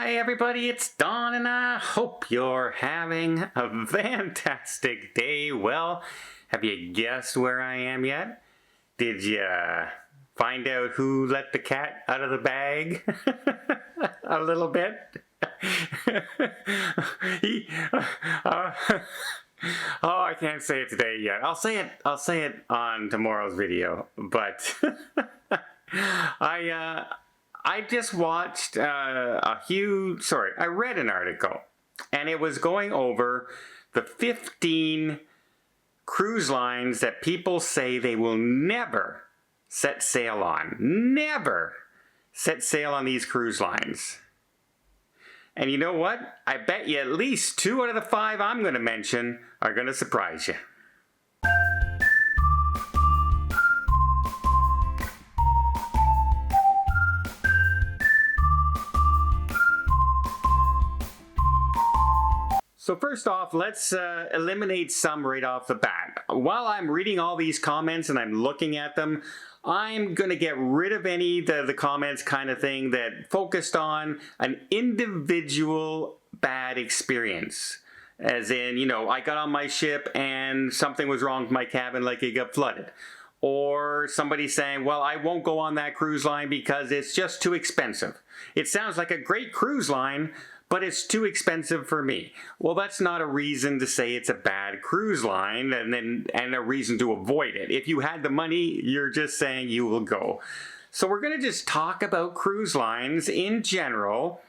Hi everybody, it's Don and I hope you're having a fantastic day. Well, have you guessed where I am yet? Did you find out who let the cat out of the bag? A little bit? Oh, I can't say it today yet. I'll say it on tomorrow's video, but I just watched I read an article, and it was going over the 15 cruise lines that people say they will never set sail on. Never set sail on these cruise lines. And you know what? I bet you at least 2 out of the 5 I'm going to mention are going to surprise you. So first off, let's eliminate some right off the bat. While I'm reading all these comments and I'm looking at them, I'm going to get rid of any the comments kind of thing that focused on an individual bad experience. As in, you know, I got on my ship and something was wrong with my cabin, like it got flooded. Or somebody saying, well, I won't go on that cruise line because it's just too expensive. It sounds like a great cruise line, but it's too expensive for me. Well, that's not a reason to say it's a bad cruise line and a reason to avoid it. If you had the money, you're just saying you will go. So we're going to just talk about cruise lines in general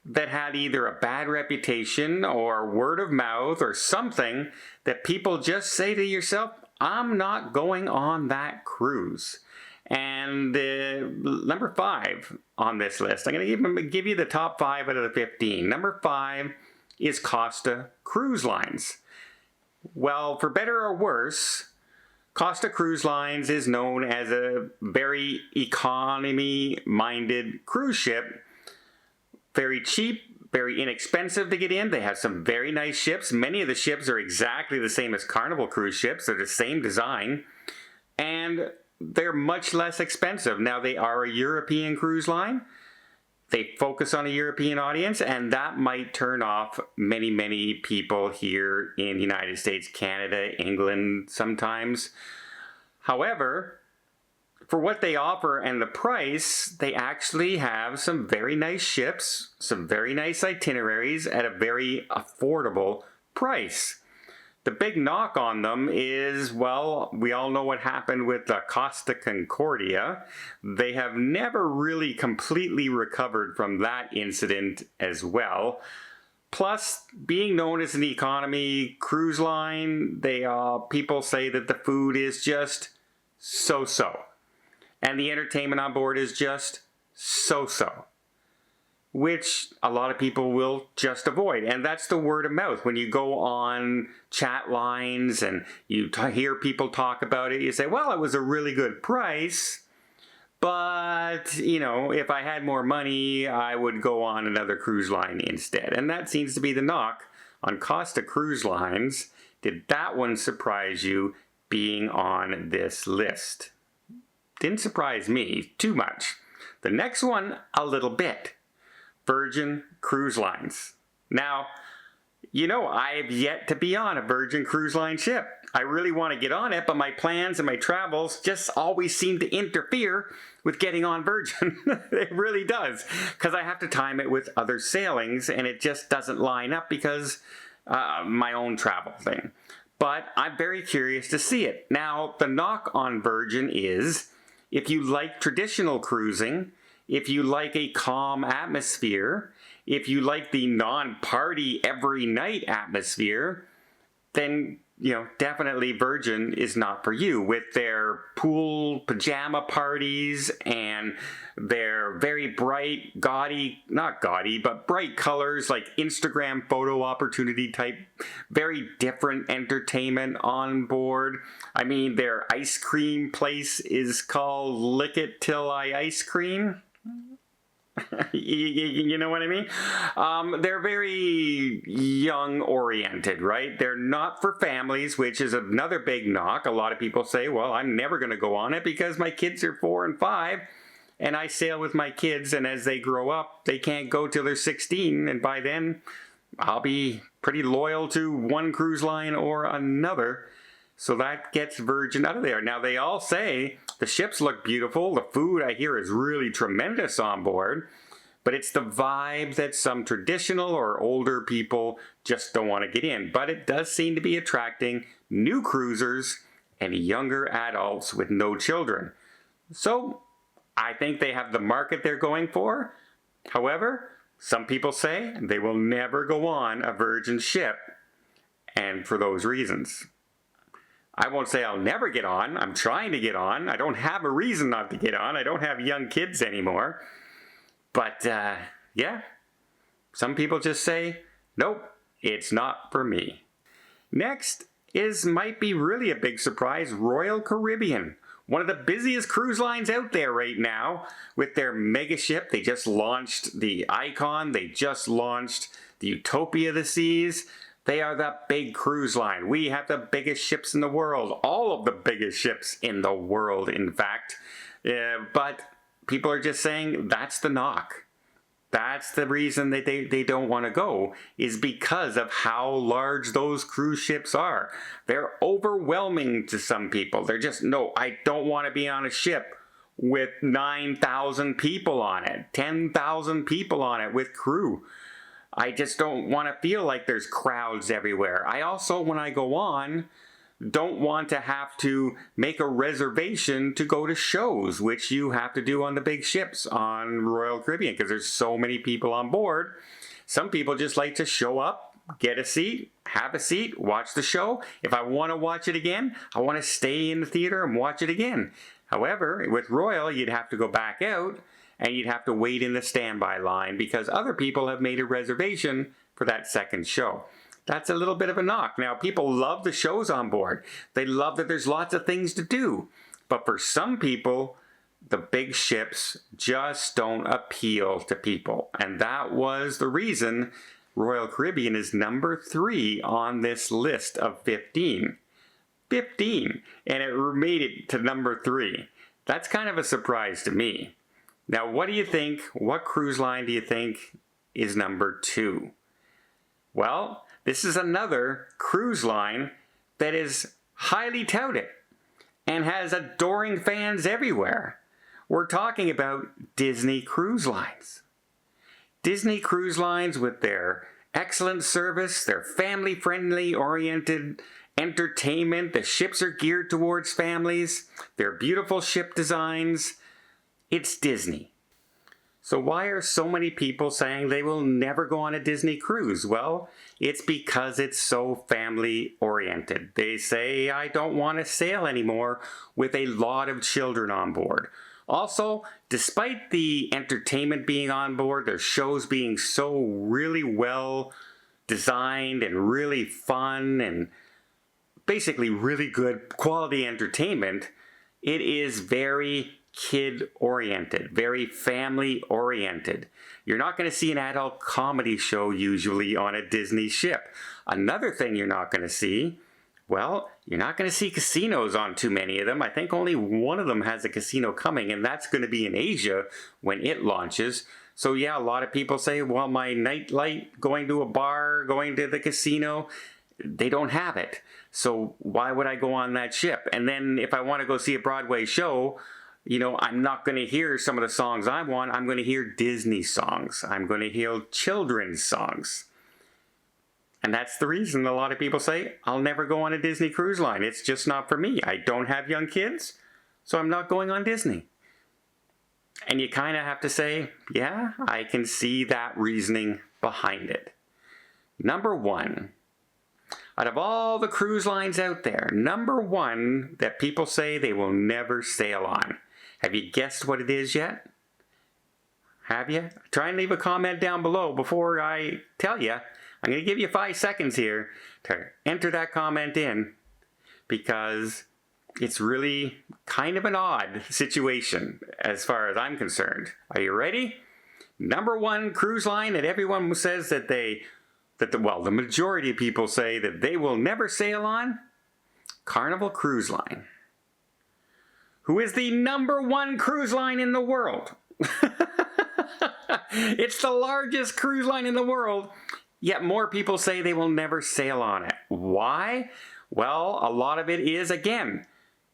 that had either a bad reputation or word of mouth or something that people just say to yourself, I'm not going on that cruise. And number 5 on this list, I'm going to give you the top 5 out of the 15. Number 5 is Costa Cruise Lines. Well, for better or worse, Costa Cruise Lines is known as a very economy-minded cruise ship. Very cheap, very inexpensive to get in. They have some very nice ships. Many of the ships are exactly the same as Carnival cruise ships. They're the same design. And they're much less expensive. Now, they are a European cruise line. They focus on a European audience, and that might turn off many, many people here in the United States, Canada, England sometimes. However, for what they offer and the price, they actually have some very nice ships, some very nice itineraries at a very affordable price. The big knock on them is, well, we all know what happened with Costa Concordia. They have never really completely recovered from that incident as well. Plus, being known as an economy cruise line, people say that the food is just so-so. And the entertainment on board is just so-so, which a lot of people will just avoid. And that's the word of mouth. When you go on chat lines and you hear people talk about it, you say, well, it was a really good price, but, you know, if I had more money, I would go on another cruise line instead. And that seems to be the knock on Costa Cruise Lines. Did that one surprise you being on this list? Didn't surprise me too much. The next one, a little bit. Virgin Cruise Lines. Now, you know, I have yet to be on a Virgin Cruise Line ship. I really want to get on it, but my plans and my travels just always seem to interfere with getting on Virgin. It really does, because I have to time it with other sailings, and it just doesn't line up because my own travel thing. But I'm very curious to see it. Now, the knock on Virgin is, if you like traditional cruising, if you like a calm atmosphere, if you like the non-party every night atmosphere, then, you know, definitely Virgin is not for you, with their pool pajama parties and their very bright, not gaudy, but bright colors, like Instagram photo opportunity type, very different entertainment on board. I mean, their ice cream place is called Lick It Till I Ice Cream. You know what I mean? They're very young oriented, right? They're not for families, which is another big knock. A lot of people say, well, I'm never going to go on it because my kids are 4 and 5. and I sail with my kids, and as they grow up, they can't go till they're 16, and by then, I'll be pretty loyal to one cruise line or another. So that gets Virgin out of there. Now, they all say the ships look beautiful. The food, I hear, is really tremendous on board. But it's the vibe that some traditional or older people just don't want to get in. But it does seem to be attracting new cruisers and younger adults with no children. So I think they have the market they're going for. However, some people say they will never go on a Virgin ship, and for those reasons. I won't say I'll never get on. I'm trying to get on. I don't have a reason not to get on. I don't have young kids anymore. But, yeah, some people just say, nope, it's not for me. Next might be really a big surprise, Royal Caribbean. One of the busiest cruise lines out there right now with their mega ship. They just launched the Icon. They just launched the Utopia of the Seas. They are the big cruise line. We have the biggest ships in the world. All of the biggest ships in the world, in fact. But people are just saying that's the knock. That's the reason that they don't want to go, is because of how large those cruise ships are. They're overwhelming to some people. They're just, no, I don't want to be on a ship with 9,000 people on it, 10,000 people on it with crew. I just don't want to feel like there's crowds everywhere. I also, when I go on, don't want to have to make a reservation to go to shows, which you have to do on the big ships on Royal Caribbean because there's so many people on board. Some people just like to show up, get a seat, have a seat, watch the show. If I want to watch it again, I want to stay in the theater and watch it again. However, with Royal, you'd have to go back out and you'd have to wait in the standby line because other people have made a reservation for that second show. That's a little bit of a knock. Now, people love the shows on board. They love that there's lots of things to do. But for some people, the big ships just don't appeal to people. And that was the reason Royal Caribbean is number 3 on this list of 15. 15! And it made it to number 3. That's kind of a surprise to me. Now, what do you think? What cruise line do you think is number 2? Well, this is another cruise line that is highly touted and has adoring fans everywhere. We're talking about Disney Cruise Lines. Disney Cruise Lines, with their excellent service, their family-friendly oriented entertainment, the ships are geared towards families, their beautiful ship designs. It's Disney. So why are so many people saying they will never go on a Disney cruise? Well, it's because it's so family-oriented. They say, I don't want to sail anymore with a lot of children on board. Also, despite the entertainment being on board, their shows being so really well designed and really fun and basically really good quality entertainment, it is very kid-oriented, very family-oriented. You're not going to see an adult comedy show usually on a Disney ship. Another thing you're not going to see, well, you're not going to see casinos on too many of them. I think only one of them has a casino coming, and that's going to be in Asia when it launches. So yeah, a lot of people say, well, my nightlight, going to a bar, going to the casino, they don't have it. So why would I go on that ship? And then if I want to go see a Broadway show, you know, I'm not going to hear some of the songs I want. I'm going to hear Disney songs. I'm going to hear children's songs. And that's the reason a lot of people say, I'll never go on a Disney cruise line. It's just not for me. I don't have young kids, so I'm not going on Disney. And you kind of have to say, yeah, I can see that reasoning behind it. Number 1. Out of all the cruise lines out there, number 1 that people say they will never sail on. Have you guessed what it is yet? Have you? Try and leave a comment down below before I tell you. I'm going to give you 5 seconds here to enter that comment in because it's really kind of an odd situation as far as I'm concerned. Are you ready? Number 1 cruise line that everyone says that the majority of people say that they will never sail on? Carnival Cruise Line. who is the #1 cruise line in the world. It's the largest cruise line in the world, yet more people say they will never sail on it. Why? Well, a lot of it is, again,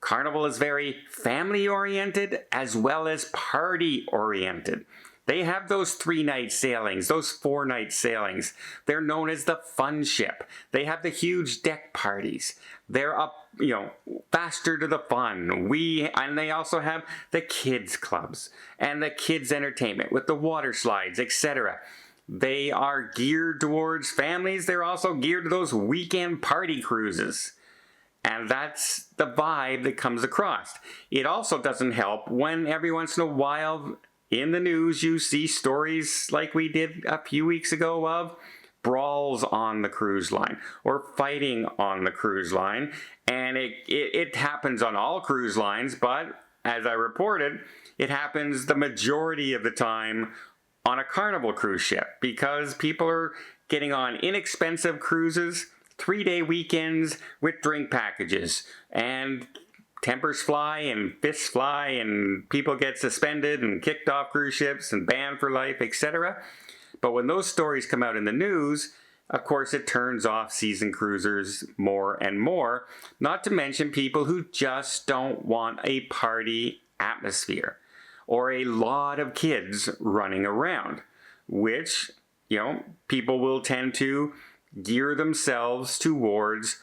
Carnival is very family-oriented as well as party-oriented. They have those 3-night sailings, those 4-night sailings. They're known as the fun ship. They have the huge deck parties. They're up, faster to the fun. And they also have the kids clubs and the kids entertainment with the water slides, etc. They are geared towards families. They're also geared to those weekend party cruises. And that's the vibe that comes across. It also doesn't help when every once in a while in the news you see stories like we did a few weeks ago of brawls on the cruise line or fighting on the cruise line. And it happens on all cruise lines, but as I reported, it happens the majority of the time on a Carnival cruise ship because people are getting on inexpensive cruises, 3-day weekends with drink packages, and tempers fly and fists fly and people get suspended and kicked off cruise ships and banned for life, etc. But when those stories come out in the news, of course it turns off seasoned cruisers more and more, not to mention people who just don't want a party atmosphere or a lot of kids running around, which, people will tend to gear themselves towards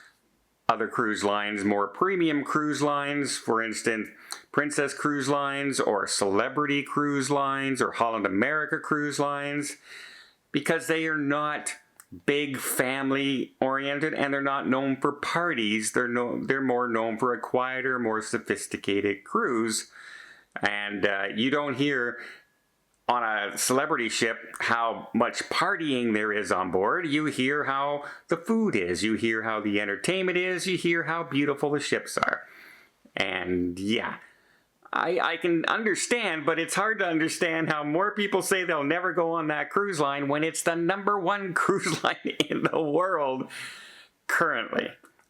other cruise lines, more premium cruise lines, for instance, Princess Cruise Lines or Celebrity Cruise Lines or Holland America Cruise Lines, because they are not big family oriented and they're not known for parties. They're more known for a quieter, more sophisticated cruise. And you don't hear on a celebrity ship how much partying there is on board. You hear how the food is. You hear how the entertainment is. You hear how beautiful the ships are. And yeah, I can understand, but it's hard to understand how more people say they'll never go on that cruise line when it's the #1 cruise line in the world currently.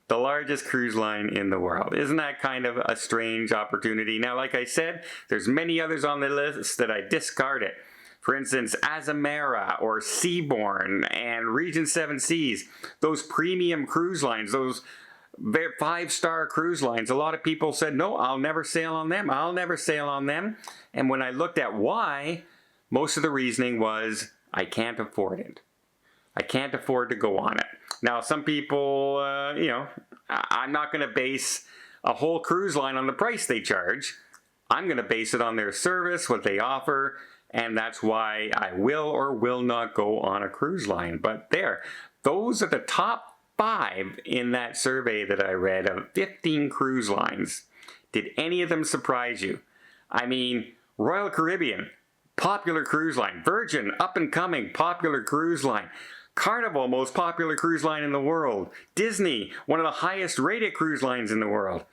The largest cruise line in the world. Isn't that kind of a strange opportunity? Now, like I said, there's many others on the list that I discarded. For instance, Azamara or Seabourn and Regent 7 Seas. Those premium cruise lines, those 5-star cruise lines. A lot of people said, no, I'll never sail on them. I'll never sail on them. And when I looked at why, most of the reasoning was, I can't afford it. I can't afford to go on it. Now, some people, I'm not going to base a whole cruise line on the price they charge. I'm going to base it on their service, what they offer, and that's why I will or will not go on a cruise line. But those are the top 5 in that survey that I read of 15 cruise lines. Did any of them surprise you? I mean, Royal Caribbean, popular cruise line. Virgin, up and coming, popular cruise line. Carnival, most popular cruise line in the world. Disney, one of the highest rated cruise lines in the world.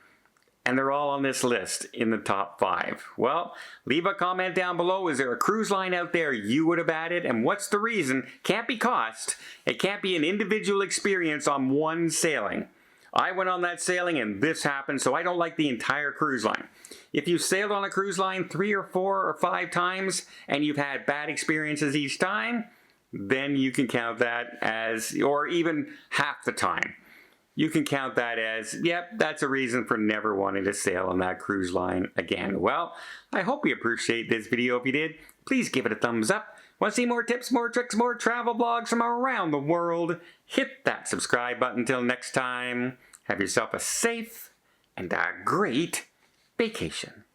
And they're all on this list in the top 5. Well, leave a comment down below. Is there a cruise line out there you would have added? And what's the reason? Can't be cost. It can't be an individual experience on one sailing. I went on that sailing and this happened, so I don't like the entire cruise line. If you sailed on a cruise line 3 or 4 or 5 times and you've had bad experiences each time, then you can count that as, or even half the time, you can count that as, yep, that's a reason for never wanting to sail on that cruise line again. Well, I hope you appreciate this video. If you did, please give it a thumbs up. Want to see more tips, more tricks, more travel blogs from around the world? Hit that subscribe button. Until next time, have yourself a safe and a great vacation.